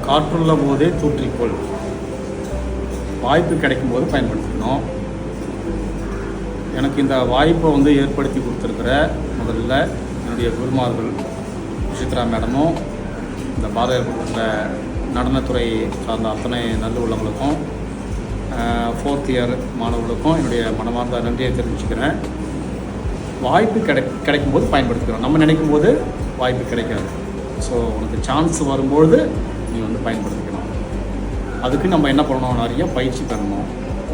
காற்றுள்ள போதே தூற்றிக்கொள். வாய்ப்பு கிடைக்கும் போது பயன்படுத்திக்கணும். எனக்கு இந்த வாய்ப்பை வந்து ஏற்படுத்தி கொடுத்துருக்கிற முதல்ல என்னுடைய குருமார்கள் விசித்ரா மேடமும், இந்த பாரத நடனத்துறை சார்ந்த அத்தனை நல்ல உள்ளவங்களுக்கும், 4th இயர் மாணவர்களுக்கும் என்னுடைய மனமார்ந்த நன்றியை தெரிவிச்சுக்கிறேன். வாய்ப்பு கிடைக்கும் போது பயன்படுத்திக்கிறோம். நம்ம நினைக்கும் போது வாய்ப்பு கிடைக்காது. ஸோ உனக்கு சான்ஸ் வரும்பொழுது நீ வந்து பயன்படுத்திக்கணும். அதுக்கு நம்ம என்ன பண்ணணும்? நிறைய பயிற்சி பண்ணணும்,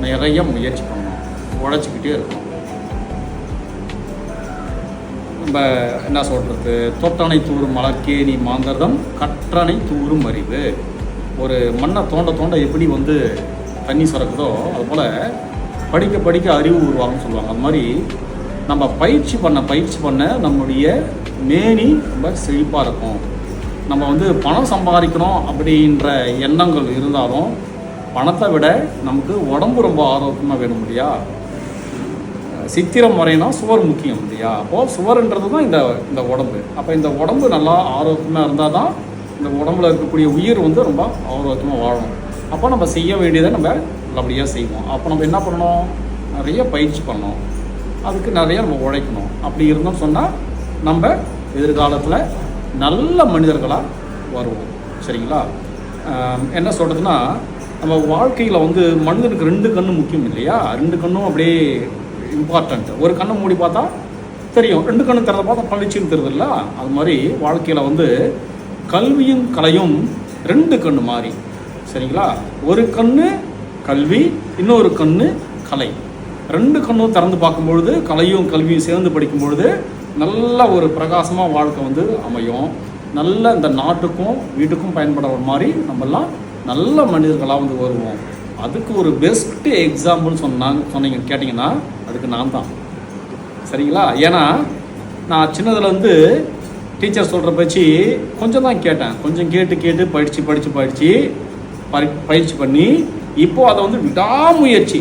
நிறைய முயற்சி பண்ணணும், உழைச்சிக்கிட்டே இருக்கணும். நம்ம என்ன சொல்கிறது, தொட்டனை தூரும் மலர்க்கேணி மாந்தர்தம் கற்றனை தூரும் அறிவு. ஒரு மண்ணை தோண்ட தோண்ட எப்படி வந்து தண்ணி சுரக்குதோ அதுபோல் படிக்க படிக்க அறிவு உருவாகும்னு சொல்லுவாங்க. அது மாதிரி நம்ம பயிற்சி பண்ண நம்முடைய மேனி ரொம்ப செழிப்பாக இருக்கும். நம்ம வந்து பணம் சம்பாதிக்கணும் அப்படின்ற எண்ணங்கள் இருந்தாலும் பணத்தை விட நமக்கு உடம்பு ரொம்ப ஆரோக்கியமாக வேணும் இல்லையா? சித்திரம் வரையினா சுவர் முக்கியம் இல்லையா? அப்போது சுவர்ன்றது தான் இந்த உடம்பு. அப்போ இந்த உடம்பு நல்லா ஆரோக்கியமாக இருந்தால் தான் இந்த உடம்புல இருக்கக்கூடிய உயிர் வந்து ரொம்ப ஆரோக்கியமாக வாழணும். அப்போ நம்ம செய்ய வேண்டியதை நம்ம நல்லபடியாக செய்வோம். அப்போ நம்ம என்ன பண்ணணும்? நிறைய பயிற்சி பண்ணணும், அதுக்கு நிறைய நம்ம உழைக்கணும். அப்படி இருந்தோம்னு சொன்னால் நம்ம எதிர்காலத்தில் நல்ல மனிதர்களாக வருவோம். சரிங்களா? என்ன சொல்கிறதுனா, நம்ம வாழ்க்கையில் வந்து மனிதனுக்கு 2 கண்ணு முக்கியம் இல்லையா? 2 கண்ணும் அப்படியே இம்பார்ட்டண்ட். ஒரு கண்ணை மூடி பார்த்தா தெரியும், 2 கண்ணு திறந்த பார்த்தா பளிச்சுன்னு தெரியுதுல்ல? அது மாதிரி வாழ்க்கையில் வந்து கல்வியும் கலையும் 2 கண்ணு மாதிரி. சரிங்களா? ஒரு கண்ணு கல்வி, இன்னொரு கண்ணு கலை. 2 கண்ணும் திறந்து பார்க்கும்பொழுது, கலையும் கல்வியும் சேர்ந்து படிக்கும்பொழுது நல்ல ஒரு பிரகாசமாக வாழ்க்கை வந்து அமையும். நல்ல இந்த நாட்டுக்கும் வீட்டுக்கும் பயன்படுற மாதிரி நம்மெல்லாம் நல்ல மனிதர்களாக வந்து வருவோம். அதுக்கு ஒரு பெஸ்ட்டு எக்ஸாம்பிள் சொன்னீங்க கேட்டிங்கன்னா அதுக்கு நான் தான். சரிங்களா? ஏன்னா நான் சின்னதில் வந்து டீச்சர் சொல்கிற பயிற்சி கொஞ்சம் தான் கேட்டேன். கொஞ்சம் கேட்டு பயிற்சி பண்ணி இப்போது அதை வந்து விடாமுயற்சி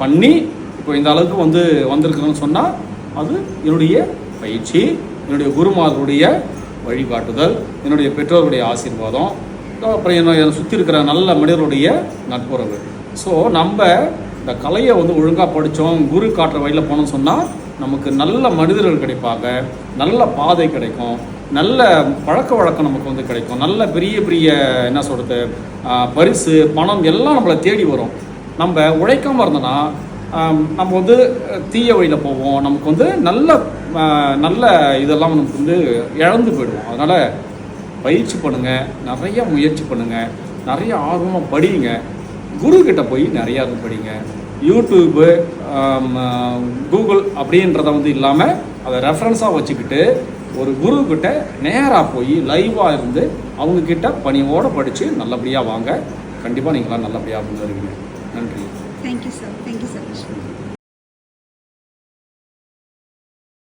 பண்ணி இப்போ இந்த அளவுக்கு வந்து வந்திருக்கிறேன்னு சொன்னால் அது என்னுடைய பயிற்சி, என்னுடைய குருமார்களுடைய வழிகாட்டுதல், என்னுடைய பெற்றோருடைய ஆசீர்வாதம், அப்புறம் என்னை சுற்றி இருக்கிற நல்ல மனிதர்களுடைய நட்புறவு. ஸோ நம்ம இந்த கலையை வந்து ஒழுங்காக படித்தோம், குரு காட்டுற வழியில் போனோம்னு சொன்னால் நமக்கு நல்ல மனிதர்கள் கிடைப்பாங்க, நல்ல பாதை கிடைக்கும், நல்ல பழக்க வழக்கம் நமக்கு வந்து கிடைக்கும், நல்ல பெரிய என்ன சொல்கிறது பரிசு பணம் எல்லாம் நம்மளை தேடி வரும். நம்ம உழைக்காமல் இருந்தோன்னா நம்ம வந்து தீய வழியில் போவோம். நமக்கு வந்து நல்ல இதெல்லாம் நமக்கு வந்து இழந்து போயிடுவோம். அதனால் பயிற்சி பண்ணுங்கள், நிறைய முயற்சி பண்ணுங்கள், நிறைய ஆர்வமாக படிங்க. குருக்கிட்ட போய் நிறையா படிங்க. யூடியூப்பு, கூகுள் அப்படின்றத வந்து இல்லாமல் அதை ரெஃபரன்ஸாக வச்சுக்கிட்டு ஒரு குருக்கிட்ட நேராக போய் லைவாக இருந்து அவங்கக்கிட்ட பணியோடு படித்து நல்லபடியாக வாங்க. கண்டிப்பாக நீங்களாம் நல்லபடியாக அப்படின்னு வருவீங்க. நன்றி. Thank you sir. Thank you sir.